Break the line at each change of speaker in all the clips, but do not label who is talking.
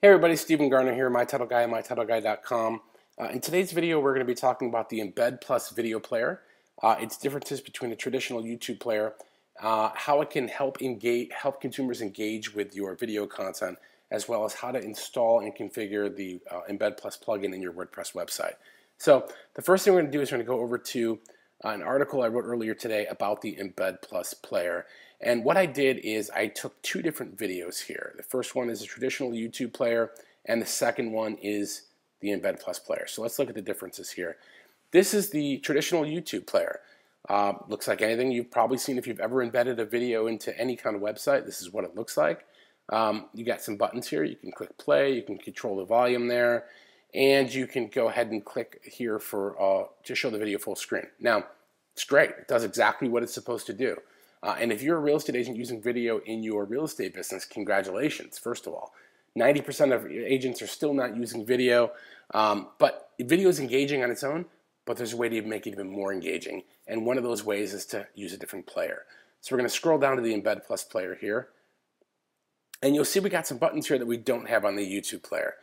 Hey everybody, Stephen Garner here, MyTitleGuy, MyTitleGuy.com. In today's video, we're going to be talking about the EmbedPlus video player, its differences between a traditional YouTube player, how it can help consumers engage with your video content, as well as how to install and configure the EmbedPlus plugin in your WordPress website. So the first thing we're going to do is we're going to go over to an article I wrote earlier today about the EmbedPlus player. And what I did is I took two different videos here. The first one is a traditional YouTube player, and the second one is the EmbedPlus player. So let's look at the differences here. This is the traditional YouTube player. Looks like anything you've probably seen if you've ever embedded a video into any kind of website. This is what it looks like. You got some buttons here. You can click play. You can control the volume there. And you can go ahead and click here for to show the video full screen. Now, it's great. It does exactly what it's supposed to do. And if you're a real estate agent using video in your real estate business, congratulations, first of all. 90% of agents are still not using video, but video is engaging on its own, but there's a way to make it even more engaging. And one of those ways is to use a different player. So we're going to scroll down to the EmbedPlus player here. And you'll see we got some buttons here that we don't have on the YouTube player.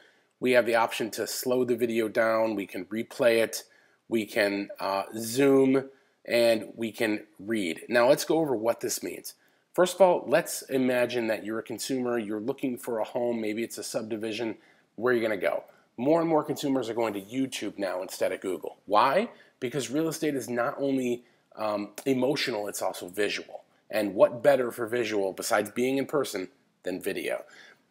We have the option to slow the video down, we can replay it, we can zoom, and we can read. Now let's go over what this means. First of all, let's imagine that you're a consumer, you're looking for a home, maybe it's a subdivision, where are you going to go? More and more consumers are going to YouTube now instead of Google. Why? Because real estate is not only emotional, it's also visual. And what better for visual besides being in person than video?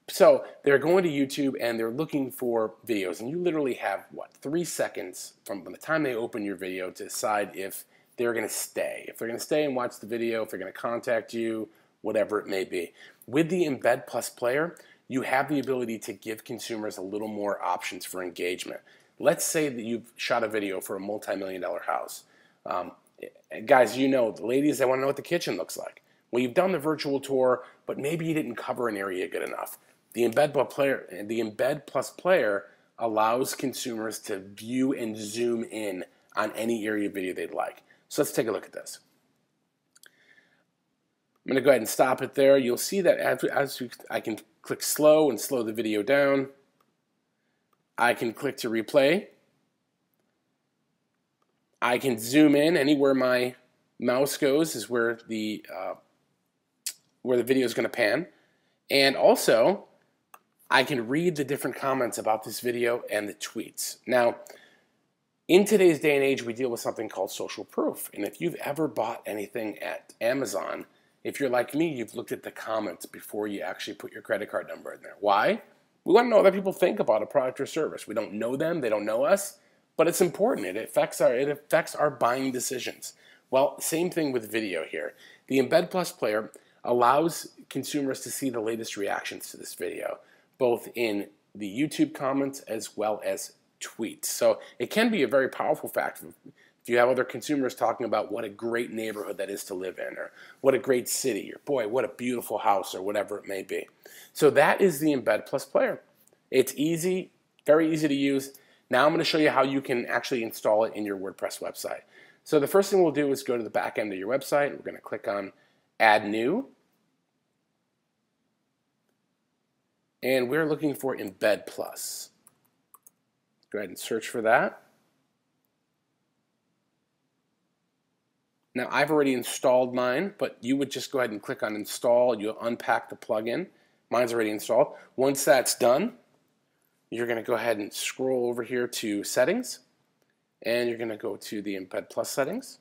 So they're going to YouTube and they're looking for videos, and you literally have, what, 3 seconds from the time they open your video to decide if they're going to stay. If they're going to stay and watch the video, if they're going to contact you, whatever it may be. With the EmbedPlus player, you have the ability to give consumers a little more options for engagement. Let's say that you've shot a video for a multi-million-dollar house. Guys, you know, the ladies, they want to know what the kitchen looks like. Well, you've done the virtual tour, but maybe you didn't cover an area good enough. The EmbedPlus player allows consumers to view and zoom in on any area of video they'd like. So let's take a look at this. I'm going to go ahead and stop it there. You'll see that I can click slow and slow the video down. I can click to replay. I can zoom in. Anywhere my mouse goes is where the video is going to pan. And also, I can read the different comments about this video and the tweets. Now, in today's day and age, we deal with something called social proof. And if you've ever bought anything at Amazon, if you're like me, you've looked at the comments before you actually put your credit card number in there. Why? We want to know what other people think about a product or service. We don't know them, they don't know us, but it's important. It affects our buying decisions. Well, same thing with video here. The EmbedPlus player allows consumers to see the latest reactions to this video, both in the YouTube comments as well as tweets. So it can be a very powerful factor if you have other consumers talking about what a great neighborhood that is to live in, or what a great city, or boy, what a beautiful house, or whatever it may be. So that is the EmbedPlus player. It's easy, very easy to use. Now I'm going to show you how you can actually install it in your WordPress website. So the first thing we'll do is go to the back end of your website. We're going to click on Add New. And we're looking for EmbedPlus. Go ahead and search for that. Now, I've already installed mine, but you would just go ahead and click on Install. You'll unpack the plugin. Mine's already installed. Once that's done, you're going to go ahead and scroll over here to Settings, and you're going to go to the EmbedPlus settings.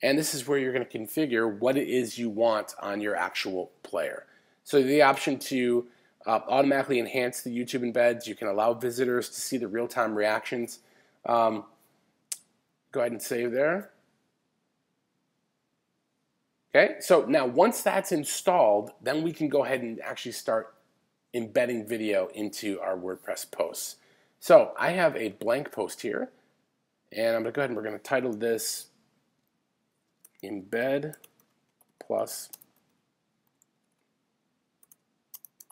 And this is where you're going to configure what it is you want on your actual player. So the option to automatically enhance the YouTube embeds. You can allow visitors to see the real-time reactions. Go ahead and save there. Okay, so now once that's installed, then we can go ahead and actually start embedding video into our WordPress posts. So I have a blank post here, and I'm going to go ahead and we're going to title this EmbedPlus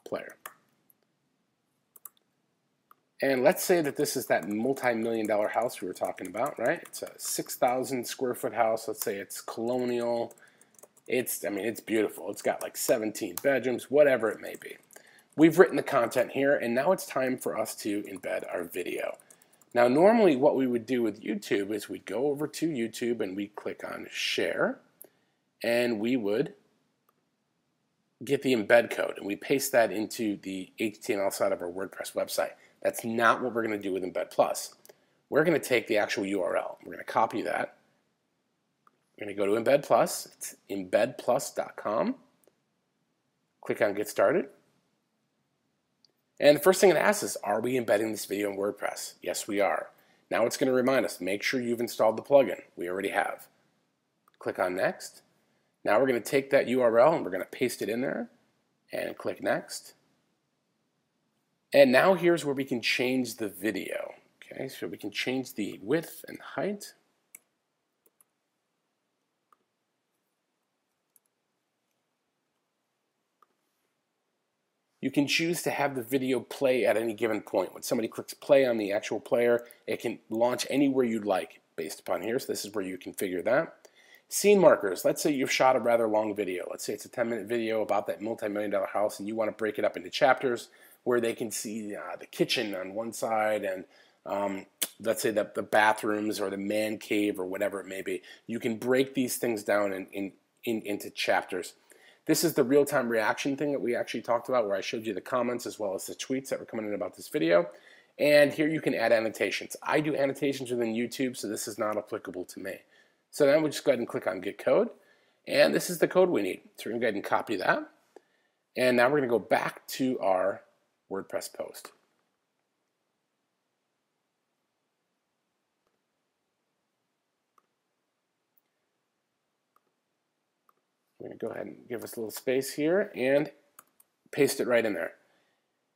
player. And let's say that this is that multi-million-dollar house we were talking about, right? It's a 6,000 square foot house. Let's say it's colonial. It's beautiful. It's got like 17 bedrooms, whatever it may be. We've written the content here, and now it's time for us to embed our video. Now, normally what we would do with YouTube is we'd go over to YouTube and we'd click on Share, and we would get the embed code, and we paste that into the HTML side of our WordPress website. That's not what we're going to do with EmbedPlus. We're going to take the actual URL. We're going to copy that. We're going to go to EmbedPlus. It's embedplus.com. Click on Get Started. And the first thing it asks is, are we embedding this video in WordPress? Yes, we are. Now it's going to remind us, make sure you've installed the plugin. We already have. Click on Next. Now we're going to take that URL and we're going to paste it in there and click Next. And now here's where we can change the video. Okay, so we can change the width and height. You can choose to have the video play at any given point. When somebody clicks play on the actual player, it can launch anywhere you'd like based upon here. So this is where you configure that. Scene markers. Let's say you've shot a rather long video. Let's say it's a 10-minute video about that multi-million-dollar house, and you want to break it up into chapters where they can see the kitchen on one side and let's say the bathrooms or the man cave or whatever it may be. You can break these things down into chapters. This is the real-time reaction thing that we actually talked about, where I showed you the comments as well as the tweets that were coming in about this video. And here you can add annotations. I do annotations within YouTube, so this is not applicable to me. So now we'll just go ahead and click on Get Code. And this is the code we need. So we're going to go ahead and copy that. And now we're going to go back to our WordPress post. We're going to go ahead and give us a little space here and paste it right in there.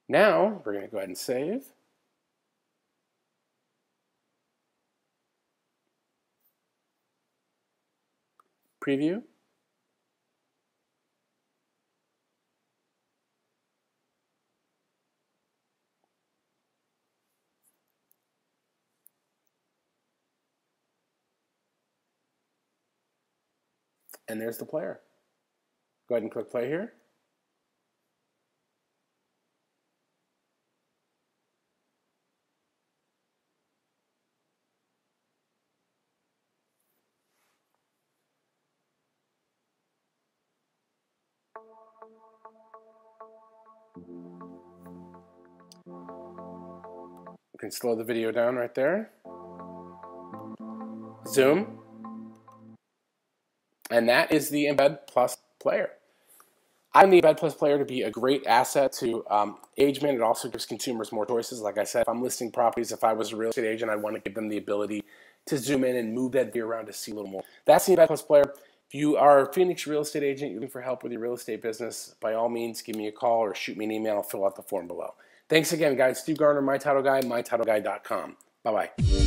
Now we're going to go ahead and save. Preview. And there's the player. Go ahead and click play here. You can slow the video down right there. Zoom. And that is the EmbedPlus player. I find the EmbedPlus player to be a great asset to agent. It also gives consumers more choices. Like I said, if I'm listing properties, if I was a real estate agent, I'd want to give them the ability to zoom in and move that video around to see a little more. That's the EmbedPlus player. If you are a Phoenix real estate agent, you're looking for help with your real estate business, by all means, give me a call or shoot me an email. Fill out the form below. Thanks again, guys. Stu Garner, My Title Guy, mytitleguy.com. Bye-bye.